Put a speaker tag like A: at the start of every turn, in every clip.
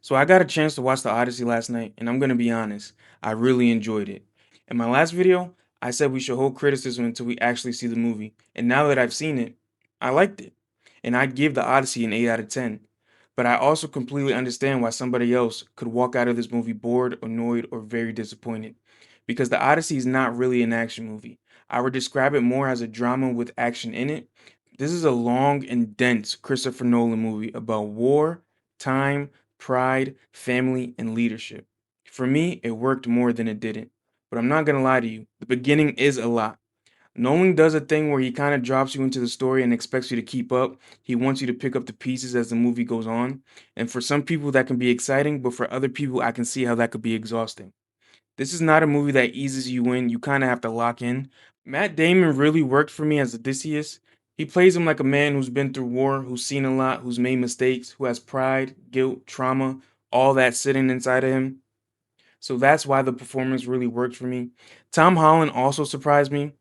A: So I got a chance to watch the Odyssey last night, and I'm gonna be honest, I really enjoyed it. In my last video, I said we should hold criticism until we actually see the movie, and now that I've seen it, I liked it. And I'd give the Odyssey an 8 out of 10. But I also completely understand why somebody else could walk out of this movie bored, annoyed, or very disappointed. Because the Odyssey is not really an action movie. I would describe it more as a drama with action in it. This is a long and dense Christopher Nolan movie about war, time, pride, family, and leadership. For me, it worked more than it didn't. But I'm not gonna lie to you, the beginning is a lot. Nolan does a thing where he kind of drops you into the story and expects you to keep up. He wants you to pick up the pieces as the movie goes on. And for some people, that can be exciting, but for other people, I can see how that could be exhausting. This is not a movie that eases you in, you kind of have to lock in. Matt Damon really worked for me as Odysseus. He plays him like a man who's been through war, who's seen a lot, who's made mistakes, who has pride, guilt, trauma, all that sitting inside of him. So that's why the performance really worked for me. Tom Holland also surprised me.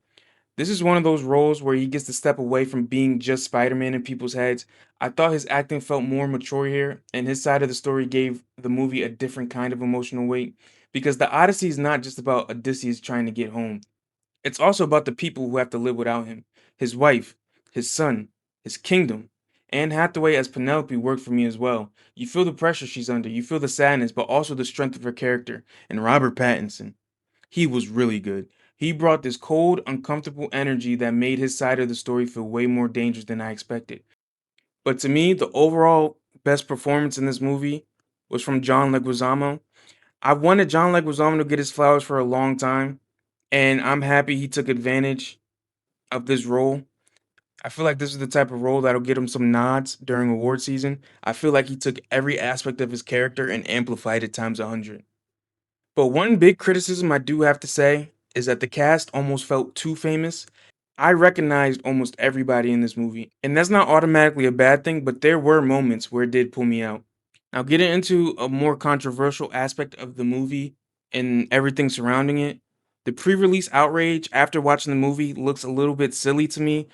A: This is one of those roles where he gets to step away from being just Spider-Man in people's heads. I thought his acting felt more mature here, and his side of the story gave the movie a different kind of emotional weight. Because the Odyssey is not just about Odysseus trying to get home. It's also about the people who have to live without him. His wife, his son, his kingdom. Anne Hathaway as Penelope worked for me as well. You feel the pressure she's under, you feel the sadness, but also the strength of her character. And Robert Pattinson, he was really good. He brought this cold, uncomfortable energy that made his side of the story feel way more dangerous than I expected. But to me, the overall best performance in this movie was from John Leguizamo. I wanted John Leguizamo to get his flowers for a long time, and I'm happy he took advantage of this role. I feel like this is the type of role that'll get him some nods during award season. I feel like he took every aspect of his character and amplified it times 100. But one big criticism I do have to say is that the cast almost felt too famous. I recognized almost everybody in this movie, and that's not automatically a bad thing, but there were moments where it did pull me out. Now, getting into a more controversial aspect of the movie and everything surrounding it, the pre-release outrage after watching the movie looks a little bit silly to me.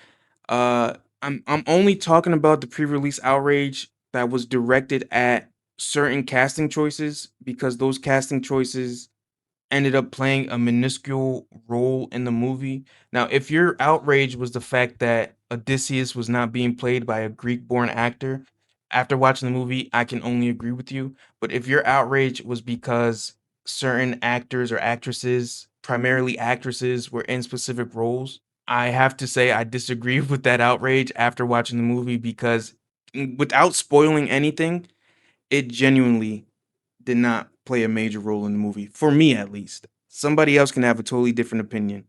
A: I'm only talking about the pre-release outrage that was directed at certain casting choices because those casting choices ended up playing a minuscule role in the movie. Now, if your outrage was the fact that Odysseus was not being played by a Greek-born actor, after watching the movie, I can only agree with you. But if your outrage was because certain actors or actresses, primarily actresses, were in specific roles, I have to say I disagree with that outrage after watching the movie because without spoiling anything, it genuinely did not play a major role in the movie, for me at least. Somebody else can have a totally different opinion.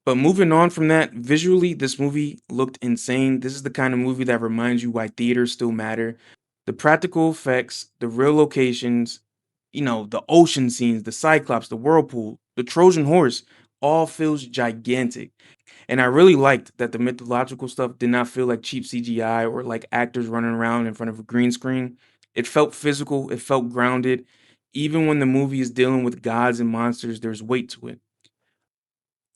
A: But moving on from that, visually, this movie looked insane. This is the kind of movie that reminds you why theaters still matter. The practical effects, the real locations, the ocean scenes, the Cyclops, the whirlpool, the Trojan horse, all feels gigantic. And I really liked that the mythological stuff did not feel like cheap CGI or like actors running around in front of a green screen. It felt physical, it felt grounded. Even when the movie is dealing with gods and monsters, there's weight to it.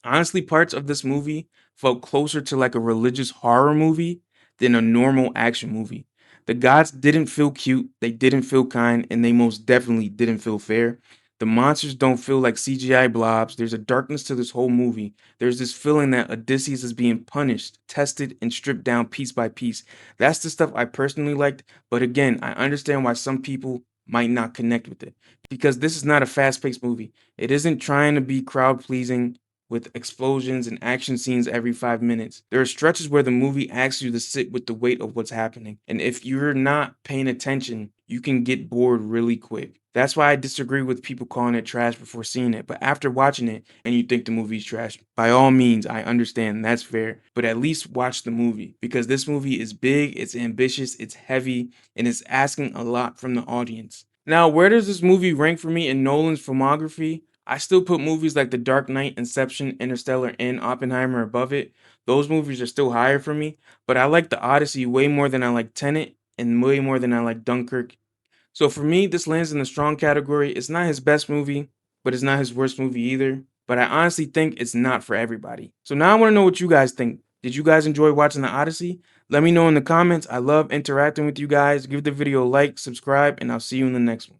A: Honestly, parts of this movie felt closer to like a religious horror movie than a normal action movie. The gods didn't feel cute, they didn't feel kind, and they most definitely didn't feel fair. The monsters don't feel like CGI blobs. There's a darkness to this whole movie. There's this feeling that Odysseus is being punished, tested, and stripped down piece by piece. That's the stuff I personally liked, but again, I understand why some people might not connect with it. Because this is not a fast paced movie. It isn't trying to be crowd pleasing with explosions and action scenes every 5 minutes. There are stretches where the movie asks you to sit with the weight of what's happening. And if you're not paying attention, you can get bored really quick. That's why I disagree with people calling it trash before seeing it. But after watching it and you think the movie's trash, by all means, I understand that's fair. But at least watch the movie because this movie is big, it's ambitious, it's heavy, and it's asking a lot from the audience. Now, where does this movie rank for me in Nolan's filmography? I still put movies like The Dark Knight, Inception, Interstellar, and Oppenheimer above it. Those movies are still higher for me, but I like The Odyssey way more than I like Tenet and way more than I like Dunkirk. So for me, this lands in the strong category. It's not his best movie, but it's not his worst movie either. But I honestly think it's not for everybody. So now I want to know what you guys think. Did you guys enjoy watching The Odyssey? Let me know in the comments. I love interacting with you guys. Give the video a like, subscribe, and I'll see you in the next one.